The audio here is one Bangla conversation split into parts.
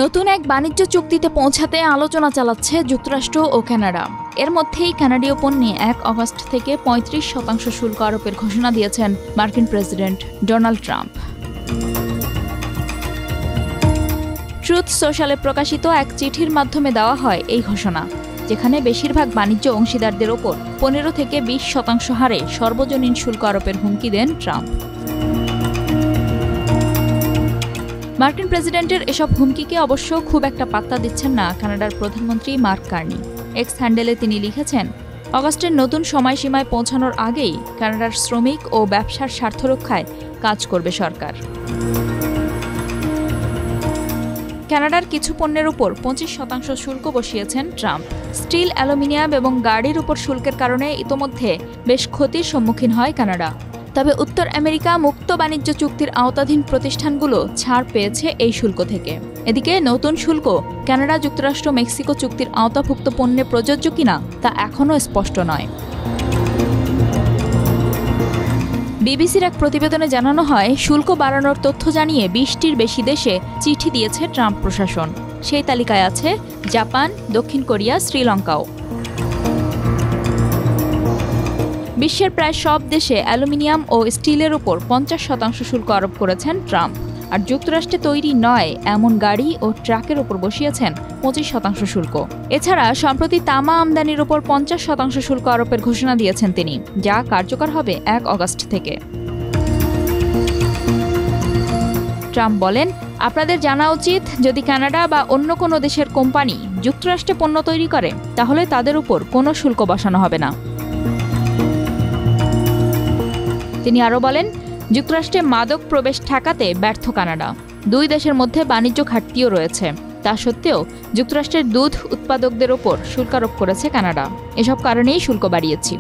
নতুন এক বাণিজ্য চুক্তিতে পৌঁছাতে আলোচনা চালাচ্ছে যুক্তরাষ্ট্র ও কানাডা। এর মধ্যেই কানাডীয় পণ্যে ১ আগস্ট থেকে ৩৫% শুল্ক আরোপের ঘোষণা দিয়েছেন মার্কিন প্রেসিডেন্ট ডোনাল্ড ট্রাম্প। ট্রুথ সোশ্যালে প্রকাশিত এক চিঠির মাধ্যমে দেওয়া হয় এই ঘোষণা, যেখানে বেশিরভাগ বাণিজ্য অংশীদারদের ওপর ১৫ থেকে ২০% হারে সর্বজনীন শুল্ক আরোপের হুমকি দেন ট্রাম্প। মার্কিন প্রেসিডেন্টের এসব হুমকিকে অবশ্য খুব একটা পাত্তা দিচ্ছেন না কানাডার প্রধানমন্ত্রী মার্ক কার্নি। এক্স হ্যান্ডেলে তিনি লিখেছেন, অগস্টের নতুন সময়সীমায় পৌঁছানোর আগেই কানাডার শ্রমিক ও ব্যবসার স্বার্থ রক্ষায় কাজ করবে সরকার। কানাডার কিছু পণ্যের উপর ২৫% শুল্ক বসিয়েছেন ট্রাম্প। স্টিল, অ্যালুমিনিয়াম এবং গাড়ির উপর শুল্কের কারণে ইতোমধ্যে বেশ ক্ষতির সম্মুখীন হয় কানাডা। তবে উত্তর আমেরিকা মুক্ত বাণিজ্য চুক্তির আওতাধীন প্রতিষ্ঠানগুলো ছাড় পেয়েছে এই শুল্ক থেকে। এদিকে নতুন শুল্ক কানাডা, যুক্তরাষ্ট্র, মেক্সিকো চুক্তির আওতাভুক্ত পণ্যে প্রযোজ্য কিনা তা এখনও স্পষ্ট নয়। বিবিসির এক প্রতিবেদনে জানানো হয়, শুল্ক বাড়ানোর তথ্য জানিয়ে ২০টির বেশি দেশে চিঠি দিয়েছে ট্রাম্প প্রশাসন। সেই তালিকায় আছে জাপান, দক্ষিণ কোরিয়া, শ্রীলঙ্কাও। বিশ্বের প্রায় সব দেশে অ্যালুমিনিয়াম ও স্টিলের উপর ৫০% শুল্ক আরোপ করেছেন ট্রাম্প। আর যুক্তরাষ্ট্রে তৈরি নয় এমন গাড়ি ও ট্রাকের উপর বসিয়েছেন ২৫% শুল্ক। এছাড়া সম্প্রতি তামা আমদানির উপর ৫০% শুল্ক আরোপের ঘোষণা দিয়েছেন তিনি, যা কার্যকর হবে ১ আগস্ট থেকে। ট্রাম্প বলেন, আপনাদের জানা উচিত, যদি কানাডা বা অন্য কোনো দেশের কোম্পানি যুক্তরাষ্ট্রে পণ্য তৈরি করে তাহলে তাদের উপর কোনো শুল্ক বসানো হবে না। তিনি আরও বলেন, যুক্তরাষ্ট্রে মাদক প্রবেশ ঠেকাতে ব্যর্থ কানাডা। দুই দেশের মধ্যে বাণিজ্য ঘাটতিও রয়েছে। তা সত্ত্বেও যুক্তরাষ্ট্রের দুধ উৎপাদকদের ওপর শুল্ক আরোপ করেছে কানাডা। এসব কারণেই শুল্ক বাড়িয়েছি।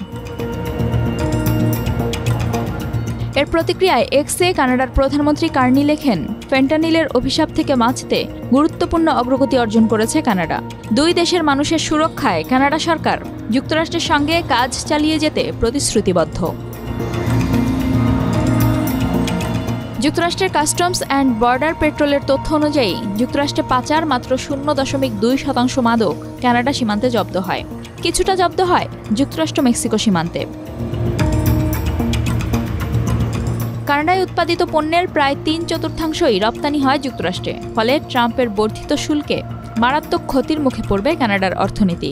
এর প্রতিক্রিয়ায় এক্সে কানাডার প্রধানমন্ত্রী কার্নি লেখেন, ফেন্টানিলের অভিশাপ থেকে বাঁচতে গুরুত্বপূর্ণ অগ্রগতি অর্জন করেছে কানাডা। দুই দেশের মানুষের সুরক্ষায় কানাডা সরকার যুক্তরাষ্ট্রের সঙ্গে কাজ চালিয়ে যেতে প্রতিশ্রুতিবদ্ধ। যুক্তরাষ্ট্রের কাস্টমস অ্যান্ড বর্ডার পেট্রোলের তথ্য অনুযায়ী যুক্তরাষ্ট্রে পাচার মাত্র ০.২% মাদক কানাডা সীমান্তে জব্দ হয়। কিছুটা জব্দ হয় যুক্তরাষ্ট্র মেক্সিকো সীমান্তে। কানাডায় উৎপাদিত পণ্যের প্রায় ৩/৪ রপ্তানি হয় যুক্তরাষ্ট্রে। ফলে ট্রাম্পের বর্ধিত শুল্কে মারাত্মক ক্ষতির মুখে পড়বে কানাডার অর্থনীতি।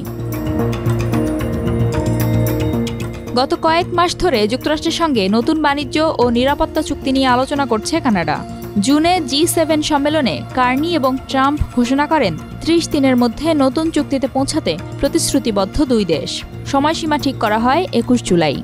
গত কয়েক মাস ধরে যুক্তরাষ্ট্রের সঙ্গে নতুন বাণিজ্য ও নিরাপত্তা চুক্তি নিয়ে আলোচনা করছে কানাডা। জুনে G7 সম্মেলনে কার্নি এবং ট্রাম্প ঘোষণা করেন ৩০ দিনের মধ্যে নতুন চুক্তিতে পৌঁছাতে প্রতিশ্রুতিবদ্ধ দুই দেশ। সময়সীমা ঠিক করা হয় ২১ জুলাই।